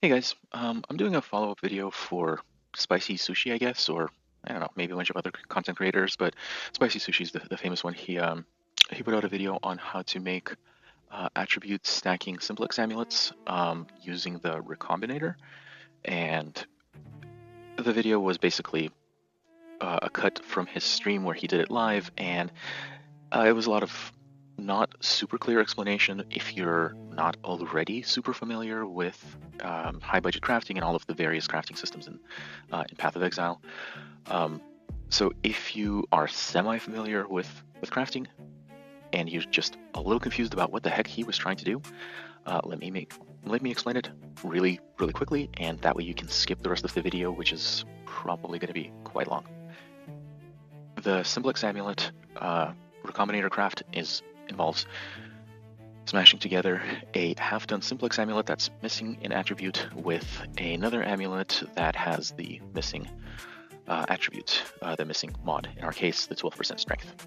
Hey guys, I'm doing a follow-up video for Spicy Sushi, I guess, or I don't know, maybe a bunch of other content creators, but Spicy Sushi is the famous one. He put out a video on how to make attribute stacking simplex amulets using the Recombinator, and the video was basically a cut from his stream where he did it live, and it was a lot of not super clear explanation if you're not already super familiar with high budget crafting and all of the various crafting systems in Path of Exile. So if you are semi-familiar with crafting and you're just a little confused about what the heck he was trying to do, let me explain it really quickly, and that way you can skip the rest of the video, which is probably going to be quite long. The Simplex Amulet Recombinator craft involves smashing together a half-done Simplex Amulet that's missing an attribute with another amulet that has the missing attribute, the missing mod, in our case, the 12% strength.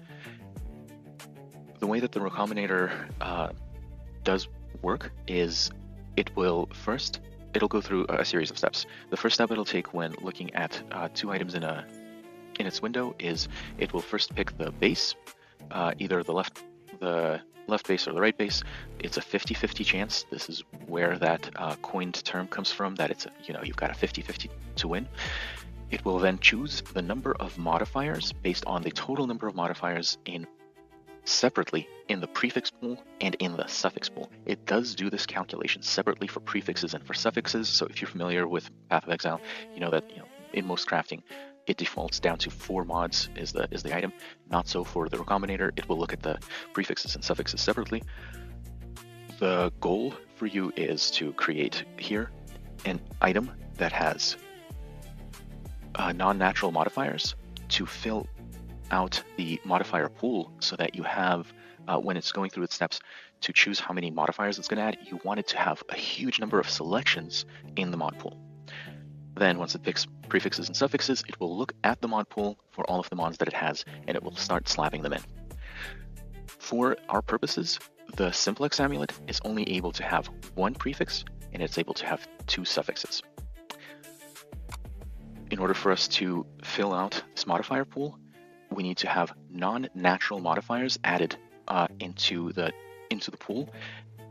The way that the Recombinator does work is it'll go through a series of steps. The first step it'll take when looking at two items in its window is it will first pick the base, either the left base or the right base. It's a 50-50 chance. This is where that coined term comes from, that it's you've got a 50-50 to win. It will then choose the number of modifiers based on the total number of modifiers separately in the prefix pool and in the suffix pool. It does do this calculation separately for prefixes and for suffixes. So if you're familiar with Path of Exile, you know that in most crafting it defaults down to 4 mods is the item. Not so for the Recombinator. It will look at the prefixes and suffixes separately. The goal for you is to create here an item that has non-natural modifiers to fill out the modifier pool, so that you have, when it's going through its steps to choose how many modifiers it's going to add, you want it to have a huge number of selections in the mod pool. Then once it picks prefixes and suffixes, it will look at the mod pool for all of the mods that it has, and it will start slapping them in. For our purposes, the Simplex Amulet is only able to have 1 prefix, and it's able to have 2 suffixes. In order for us to fill out this modifier pool, we need to have non-natural modifiers added into the pool.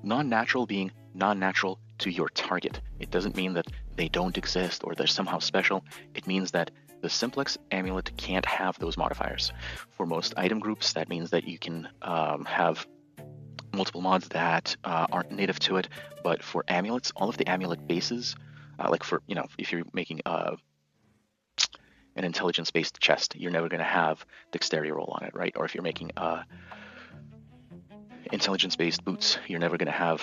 Non-natural being non-natural to your target. It doesn't mean that they don't exist or they're somehow special. It means that the Simplex Amulet can't have those modifiers. For most item groups, that means that you can have multiple mods that aren't native to it. But for amulets, all of the amulet bases, like for if you're making an intelligence-based chest, you're never going to have dexterity roll on it, right? Or if you're making intelligence-based boots, you're never going to have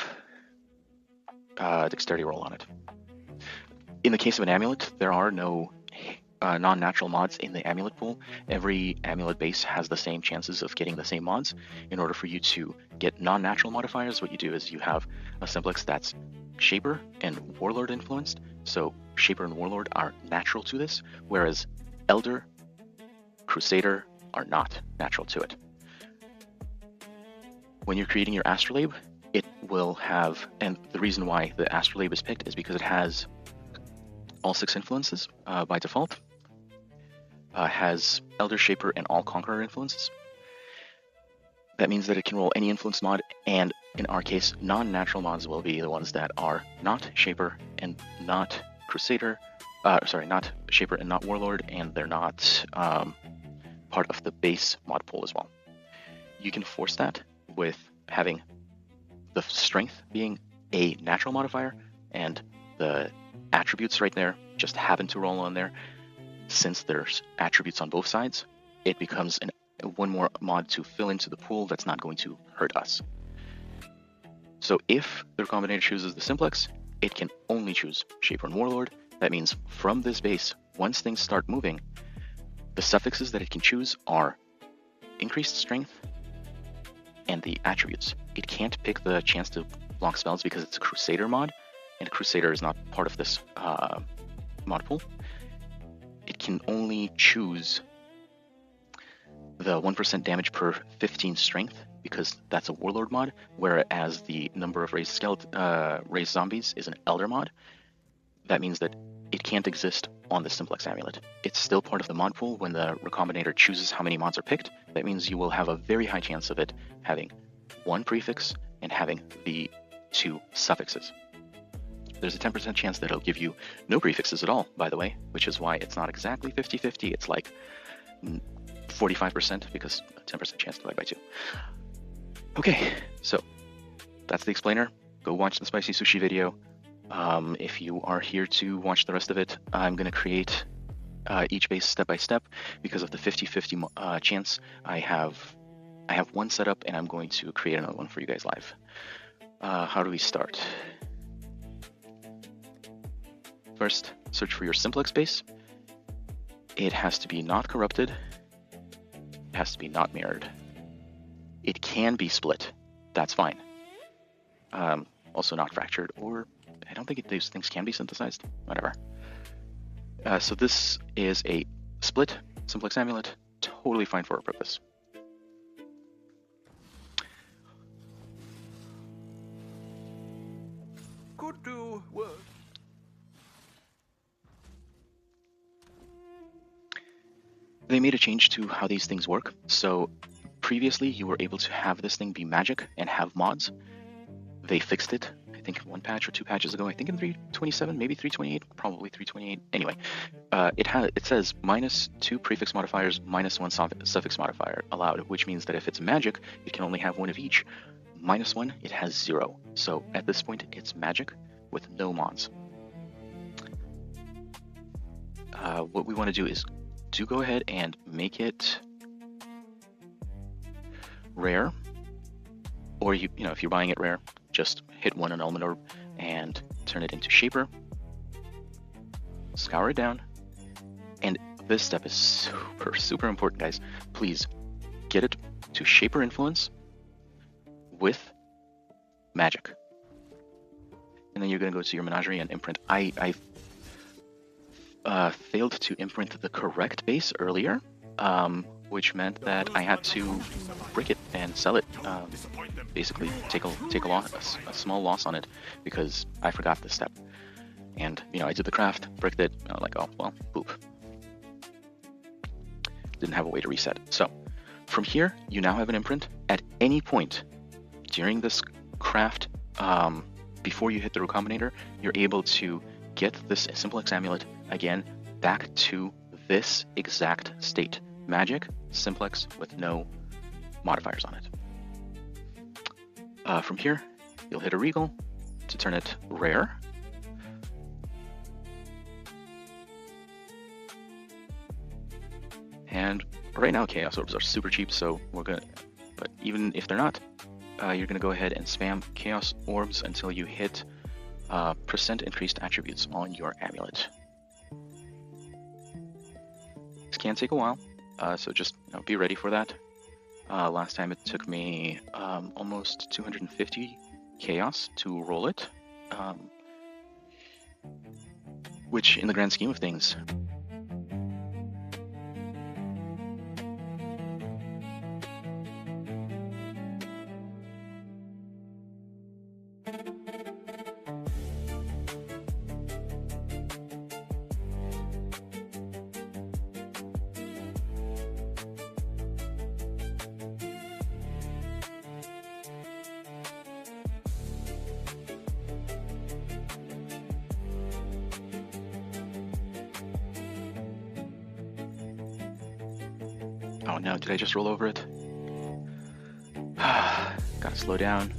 dexterity roll on it. In the case of an amulet, there are no non-natural mods in the amulet pool. Every amulet base has the same chances of getting the same mods. In order for you to get non-natural modifiers, what you do is you have a simplex that's Shaper and Warlord influenced. So Shaper and Warlord are natural to this, whereas Elder, Crusader are not natural to it. When you're creating your astrolabe, it will have, and the reason why the astrolabe is picked is because it has all 6 influences by default, has Elder, Shaper, and all Conqueror influences. That means that it can roll any influence mod, and in our case, non-natural mods will be the ones that are not Shaper and not Crusader, not Shaper and not Warlord, and they're not part of the base mod pool as well. You can force that with having the strength being a natural modifier, and the attributes right there just happen to roll on there. Since there's attributes on both sides, it becomes one more mod to fill into the pool that's not going to hurt us. So if the Recombinator chooses the Simplex, it can only choose Shaper and Warlord. That means from this base, once things start moving, the suffixes that it can choose are increased strength and the attributes. It can't pick the chance to block spells because it's a Crusader mod, and Crusader is not part of this mod pool. It can only choose the 1% damage per 15 strength because that's a Warlord mod, whereas the number of raised zombies is an Elder mod. that means that it can't exist on the Simplex Amulet. It's still part of the mod pool when the Recombinator chooses how many mods are picked. That means you will have a very high chance of it having one prefix and having the two suffixes. There's a 10% chance that it'll give you no prefixes at all, by the way, which is why it's not exactly 50-50. It's like 45% because a 10% chance divided by 2. Okay, so that's the explainer. Go watch the Spicy Sushi video. If you are here to watch the rest of it, I'm going to create each base step by step because of the 50-50 chance. I have one set up and I'm going to create another one for you guys live. How do we start? First, search for your Simplex base. It has to be not corrupted. It has to be not mirrored. It can be split. That's fine. Also not fractured, or I don't think these things can be synthesized. Whatever. So this is a split Simplex Amulet. Totally fine for our purpose. Could do worse. They made a change to how these things work. So previously you were able to have this thing be magic and have mods. They fixed it, I think 1 patch or 2 patches ago. I think in 3.27, maybe 3.28, probably 3.28. Anyway, it says -2 prefix modifiers, -1 suffix modifier allowed, which means that if it's magic, it can only have one of each. -1, it has 0. So at this point, it's magic with no mods. What we want to do is to go ahead and make it rare, or you know, if you're buying it rare, just hit 1 annulment orb and turn it into shaper. Scour it down, and this step is super important, guys. Please get it to shaper influence with magic, and then you're going to go to your menagerie and imprint. I failed to imprint the correct base earlier, which meant that I had to brick it and sell it. Basically, take a loss, a small loss on it, because I forgot this step. And you know, I did the craft, bricked it. I was like, oh well, boop. Didn't have a way to reset. So from here, you now have an imprint. At any point during this craft, before you hit the Recombinator, you're able to get this Simplex Amulet again back to this exact state. Magic, Simplex with no modifiers on it. From here, you'll hit a Regal to turn it rare. And right now, Chaos Orbs are super cheap, so we're gonna, but even if they're not, you're gonna go ahead and spam Chaos Orbs until you hit % increased attributes on your amulet. This can take a while, so just be ready for that. Last time it took me almost 250 chaos to roll it, which in the grand scheme of things, oh no, did I just roll over it? Gotta slow down.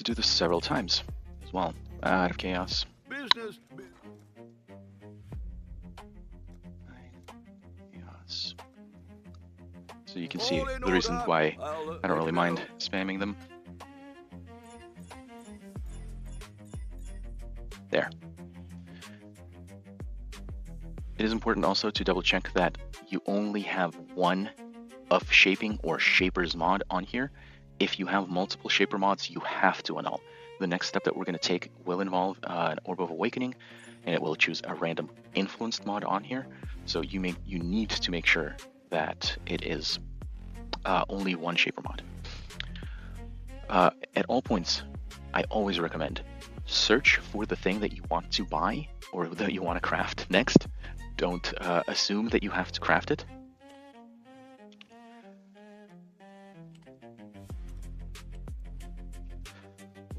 do this several times as well. Out of chaos. Business. Chaos. So you can see the reason why I don't really mind spamming them. There. It is important also to double check that you only have one of shaping or shaper's mod on here. If you have multiple shaper mods, you have to annul. The next step that we're going to take will involve an Orb of Awakening, and it will choose a random influenced mod on here. So you need to make sure that it is only one shaper mod. At all points, I always recommend search for the thing that you want to buy or that you want to craft next. Don't assume that you have to craft it.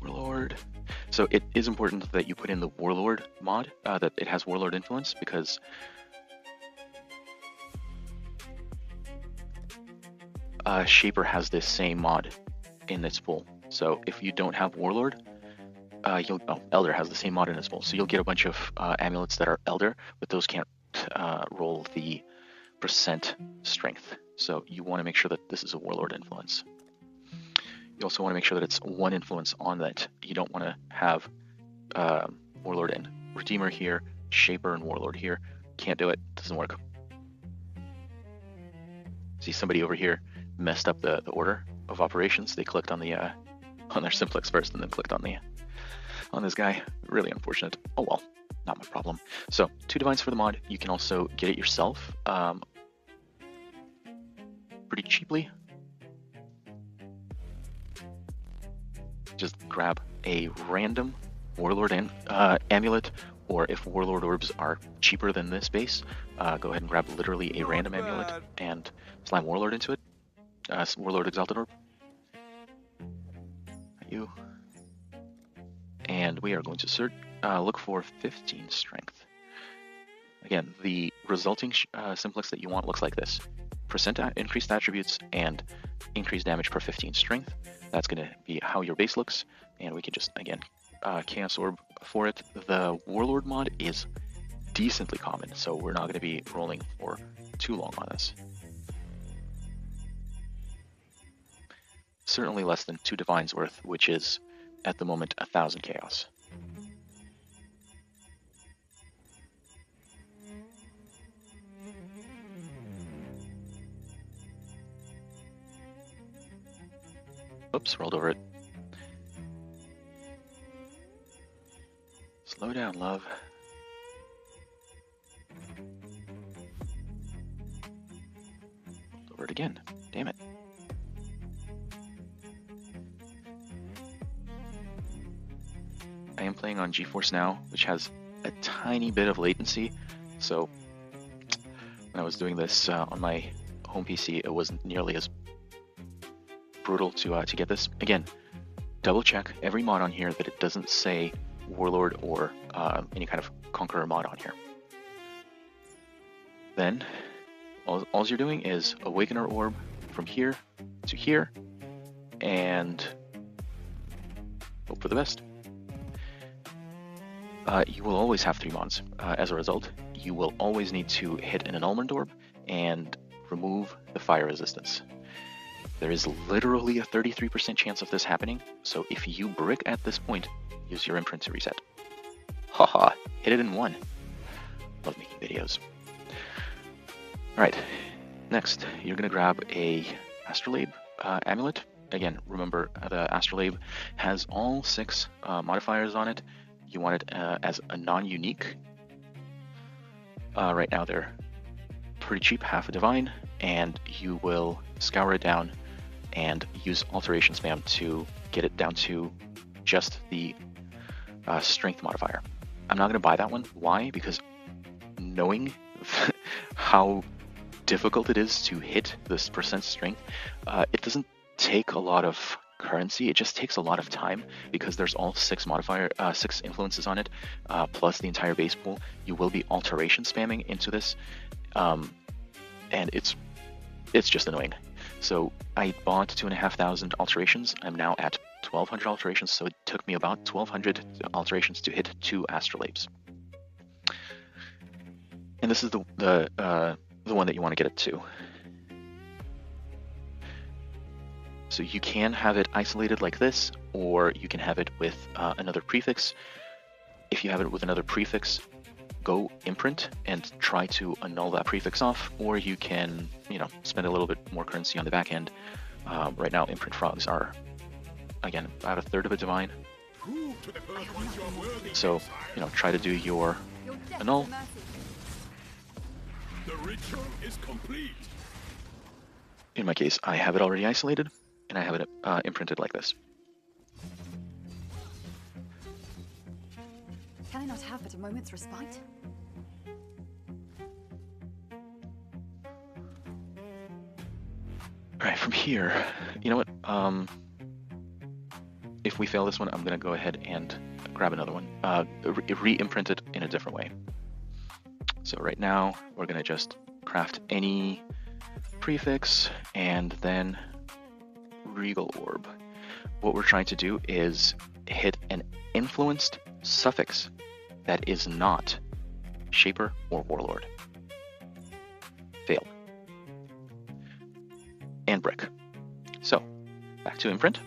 Warlord. So it is important that you put in the Warlord mod, that it has Warlord influence, because Shaper has this same mod in its pool. So if you don't have Warlord, Elder has the same mod in its pool. So you'll get a bunch of amulets that are Elder, but those can't roll the percent strength. So you want to make sure that this is a Warlord influence. You also want to make sure that it's one influence on that. You don't want to have Warlord and Redeemer here, Shaper and Warlord here. Can't do it. Doesn't work. See, somebody over here messed up the order of operations. They clicked on the on their simplex first and then clicked on this guy. Really unfortunate. Oh well, not my problem. So 2 divines for the mod. You can also get it yourself pretty cheaply. Just grab a random Warlord and amulet, or if Warlord orbs are cheaper than this base, go ahead and grab literally a random amulet and slime Warlord into it. Warlord Exalted Orb. You. And we are going to look for 15 strength. Again, the resulting simplex that you want looks like this. Percent increased attributes and increased damage per 15 strength. That's going to be how your base looks. And we can just, again, Chaos Orb for it. The Warlord mod is decently common, so we're not going to be rolling for too long on this. Certainly less than 2 divines worth, which is at the moment 1,000 chaos. Oops, rolled over it. Slow down, love. Rolled over it again. Damn it. I am playing on GeForce Now, which has a tiny bit of latency, so when I was doing this on my home PC, it wasn't nearly as brutal to get this. Again, double check every mod on here that it doesn't say Warlord or any kind of Conqueror mod on here. Then all you're doing is Awakener Orb from here to here and hope for the best. You will always have 3 mods. As a result, you will always need to hit an Annulment Orb and remove the fire resistance. There is literally a 33% chance of this happening, so if you brick at this point, use your imprint to reset. Haha, hit it in 1. Love making videos. Alright, next, you're going to grab a Astrolabe amulet. Again, remember the Astrolabe has all 6 modifiers on it. You want it as a non-unique. Right now they're pretty cheap, half a divine, and you will scour it down and use alteration spam to get it down to just the strength modifier. I'm not going to buy that one. Why? Because knowing how difficult it is to hit this percent strength, it doesn't take a lot of currency. It just takes a lot of time because there's all 6 influences on it, plus the entire base pool. You will be alteration spamming into this, and it's just annoying. So I bought 2,500 alterations. I'm now at 1,200 alterations, so it took me about 1,200 alterations to hit 2 astrolabes. And this is the one that you want to get it to. So you can have it isolated like this, or you can have it with another prefix. If you have it with another prefix, go imprint and try to annul that prefix off, or you can, spend a little bit more currency on the back end. Right now, imprint frogs are, again, about a third of a divine. So, try to do your annul. The ritual is complete. In my case, I have it already isolated, and I have it imprinted like this. Can I not have but a moment's respite? Alright, from here, you know what? If we fail this one, I'm going to go ahead and grab another one. Re-imprint it in a different way. So right now, we're going to just craft any prefix and then Regal Orb. What we're trying to do is hit an influenced suffix that is not Shaper or Warlord. Failed. And brick. So, back to imprint.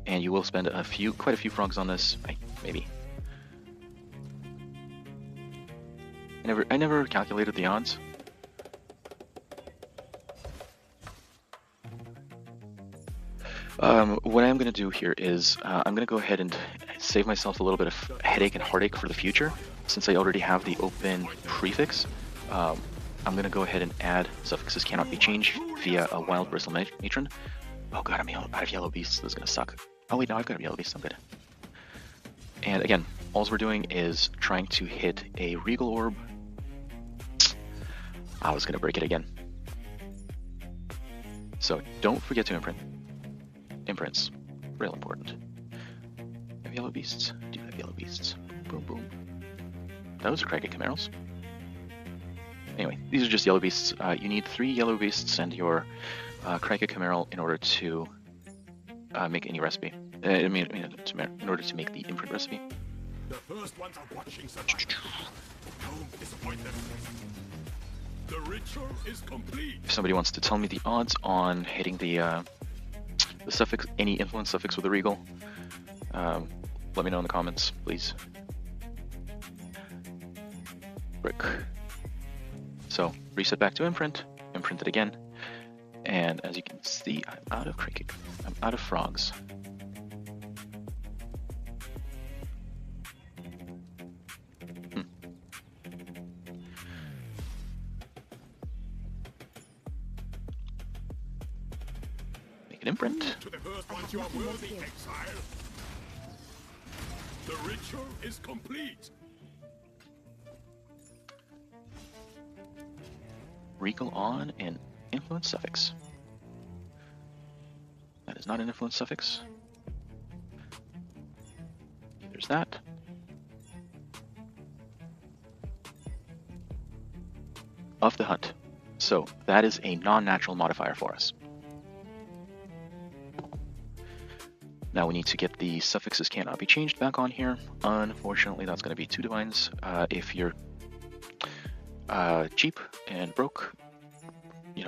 And you will spend quite a few frogs on this, maybe. I never calculated the odds. What I'm going to do here is I'm going to go ahead and save myself a little bit of headache and heartache for the future. Since I already have the open prefix, I'm going to go ahead and add suffixes cannot be changed via a wild bristle matron. Oh god, I'm out of yellow beasts. This is going to suck. Oh wait, no, I've got a yellow beast. I'm good. And again, all we're doing is trying to hit a Regal Orb. I was going to break it again. So don't forget to imprint. Imprints, real important. Have yellow beasts? Do have yellow beasts. Boom, boom. Those are Craggy Chimerals. Anyway, these are just yellow beasts. You need 3 yellow beasts and your Craggy Chimeral in order to make any recipe. In order to make the imprint recipe. The first ones are watching survival. Don't disappoint them. The ritual is complete. If somebody wants to tell me the odds on hitting the suffix, any influence suffix with a regal, let me know in the comments, please. Brick. So reset back to imprint, imprint it again, and as you can see, I'm out of cricket. I'm out of frogs. Make an imprint. To the first ones, you are worthy, exile. The ritual is complete. Regal on an influence suffix. That is not an influence suffix. There's that. Of the hunt. So that is a non-natural modifier for us. Now we need to get the suffixes cannot be changed back on here. Unfortunately, that's going to be 2 divines. If you're cheap and broke,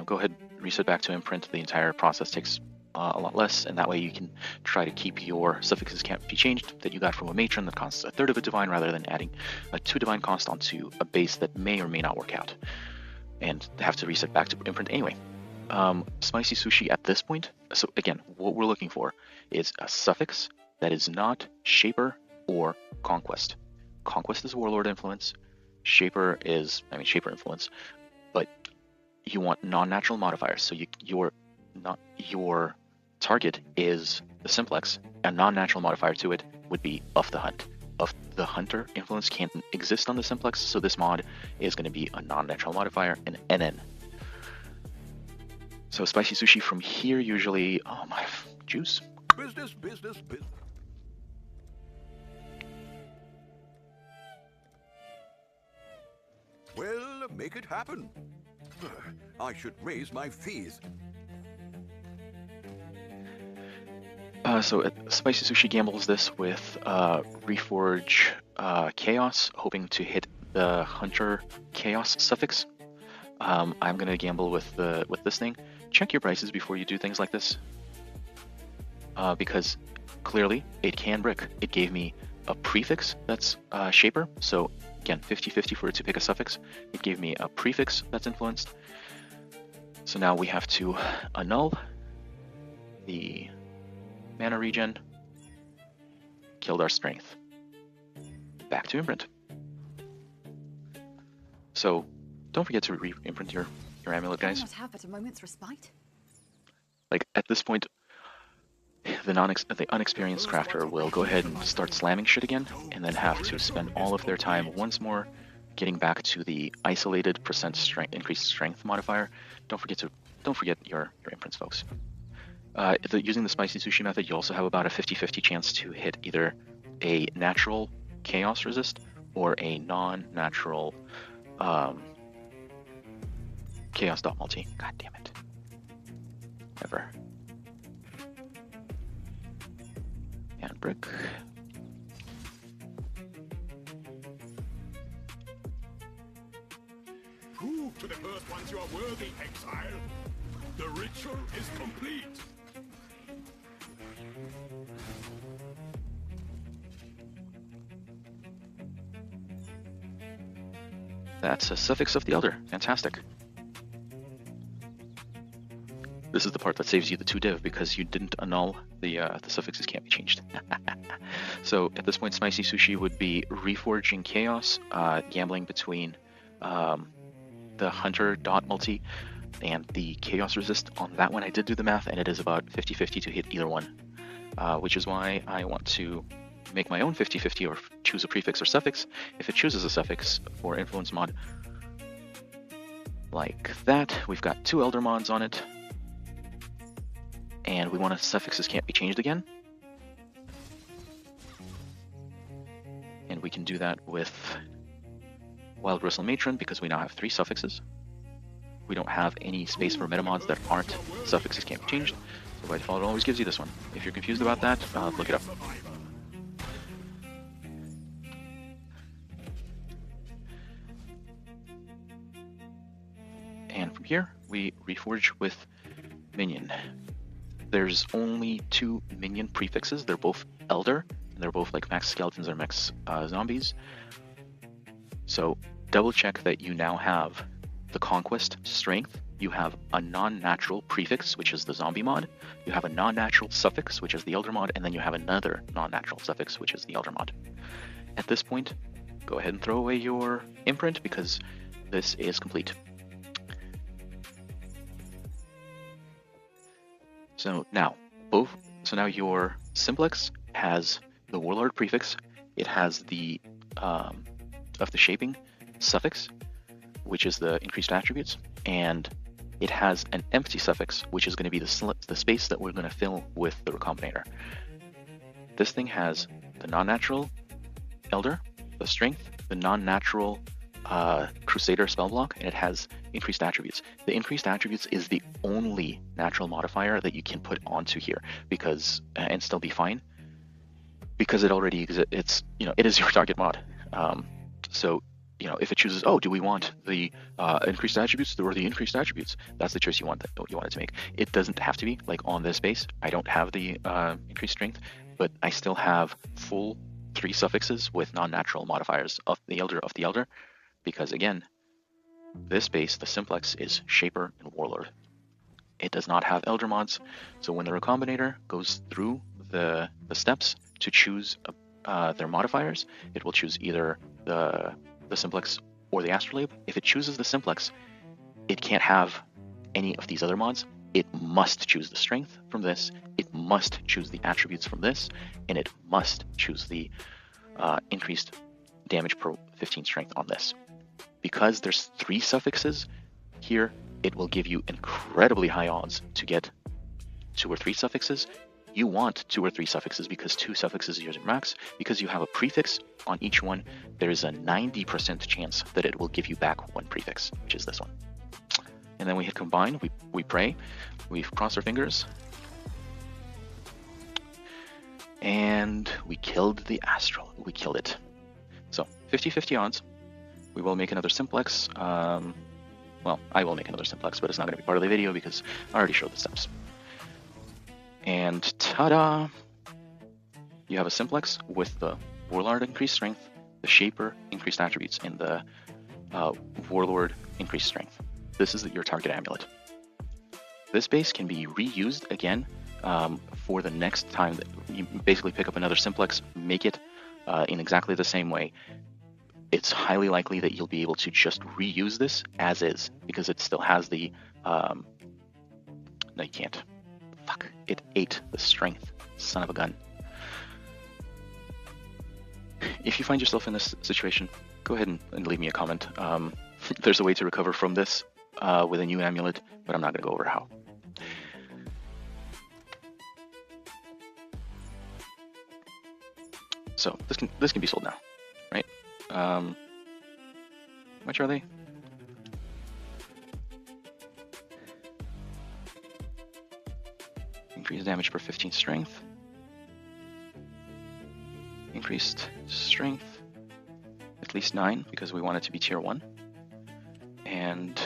go ahead, reset back to imprint. The entire process takes a lot less, and that way you can try to keep your suffixes can't be changed that you got from a matron that costs a third of a divine, rather than adding a 2 divine cost onto a base that may or may not work out, and have to reset back to imprint anyway. Spicy Sushi at this point, so again, what we're looking for is a suffix that is not Shaper or Conquest. Conquest is Warlord influence, Shaper is, Shaper influence, but you want non-natural modifiers, so your target is the Simplex. A non-natural modifier to it would be of the hunt. Of the hunter influence can't exist on the Simplex, so this mod is going to be a non-natural modifier, an NN. So Spicy Sushi from here usually, oh my juice. Business, business, business. Well, make it happen. I should raise my fees. So Spicy Sushi gambles this with Reforge Chaos, hoping to hit the Hunter Chaos suffix. I'm gonna gamble with this thing. Check your prices before you do things like this, because clearly it can brick. It gave me a prefix that's Shaper, so again 50-50 for it to pick a suffix. It gave me a prefix that's influenced. So now we have to annul the mana regen, killed our strength. Back to imprint. So don't forget to re-imprint your amulet, Can I guys. not have but a moment's respite? Like at this point, the unexperienced crafter will go ahead and start slamming shit again, and then have to spend all of their time once more getting back to the isolated percent strength, increased strength modifier. Don't forget your imprints, folks. Using the Spicy Sushi method, you also have about a 50-50 chance to hit either a natural chaos resist or a non-natural chaos dot multi. God damn it. Ever. And brick. Prove to the first ones you are worthy, exile. The ritual is complete. That's a suffix of the Elder. Fantastic. This is the part that saves you the 2 div because you didn't annul the suffixes can't be changed. So at this point, Spicy Sushi would be reforging Chaos, gambling between the Hunter dot multi and the Chaos resist. On that one, I did do the math, and it is about 50-50 to hit either one, which is why I want to make my own 50-50 or choose a prefix or suffix. If it chooses a suffix for influence mod like that, we've got 2 Elder mods on it, and we want suffixes can't be changed again. And we can do that with Wild Bristle Matron because we now have 3 suffixes. We don't have any space for metamods that aren't suffixes can't be changed. So by default, it always gives you this one. If you're confused about that, look it up. And from here, we reforge with Minion. There's only 2 minion prefixes. They're both Elder, and they're both like max skeletons or max zombies. So double check that you now have the Conquest Strength. You have a non-natural prefix, which is the zombie mod. You have a non-natural suffix, which is the Elder mod, and then you have another non-natural suffix, which is the Elder mod. At this point, go ahead and throw away your imprint because this is complete. So now your Simplex has the Warlord prefix. It has the of the shaping suffix, which is the increased attributes, and it has an empty suffix, which is going to be the space that we're going to fill with the Recombinator. This thing has the non-natural Elder, the Strength, the non-natural Crusader spell block, and it has increased attributes. The increased attributes is the only natural modifier that you can put onto here because and still be fine, because it already exists. It is your target mod. So if it chooses, do we want the increased attributes or the increased attributes? That's the choice you want it to make. It doesn't have to be like on this base. I don't have the increased strength, but I still have full 3 suffixes with non-natural modifiers of the Elder, because again, this base, the Simplex, is Shaper and Warlord. It does not have Elder mods, so when the Recombinator goes through the steps to choose their modifiers, it will choose either the Simplex or the Astrolabe. If it chooses the Simplex, it can't have any of these other mods. It must choose the Strength from this, it must choose the attributes from this, and it must choose the increased damage per 15 strength on this. Because there's 3 suffixes here, it will give you incredibly high odds to get 2 or 3 suffixes. You want 2 or 3 suffixes because 2 suffixes is your max. Because you have a prefix on each one, there's a 90% chance that it will give you back 1 prefix, which is this one. And then we hit combine, we pray, we cross our fingers. And we killed the Astral. We killed it. So 50-50 odds. We will make another Simplex. Well, I will make another Simplex, but it's not going to be part of the video because I already showed the steps. And ta-da! You have a Simplex with the Warlord increased strength, the Shaper increased attributes, and the Warlord increased strength. This is your target amulet. This base can be reused again for the next time that you basically pick up another Simplex, make it in exactly the same way. It's highly likely that you'll be able to just reuse this as is, because it still has the... No, you can't. Fuck. It ate the strength. Son of a gun. If you find yourself in this situation, go ahead and leave me a comment. There's a way to recover from this with a new amulet, but I'm not going to go over how. So this can be sold now, right? How much are they? Increased damage per 15 strength. Increased strength, at least 9, because we want it to be tier 1. And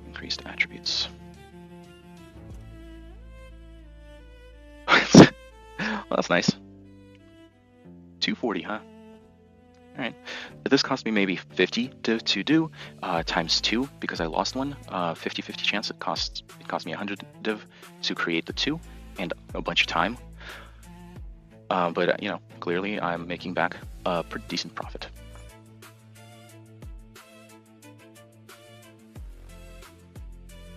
increased attributes. Well, that's nice. 240, huh? Alright. This cost me maybe 50 to do, times 2, because I lost one. 50-50 chance. It cost me 100 div to create the 2, and a bunch of time. But you know, clearly I'm making back a pretty decent profit.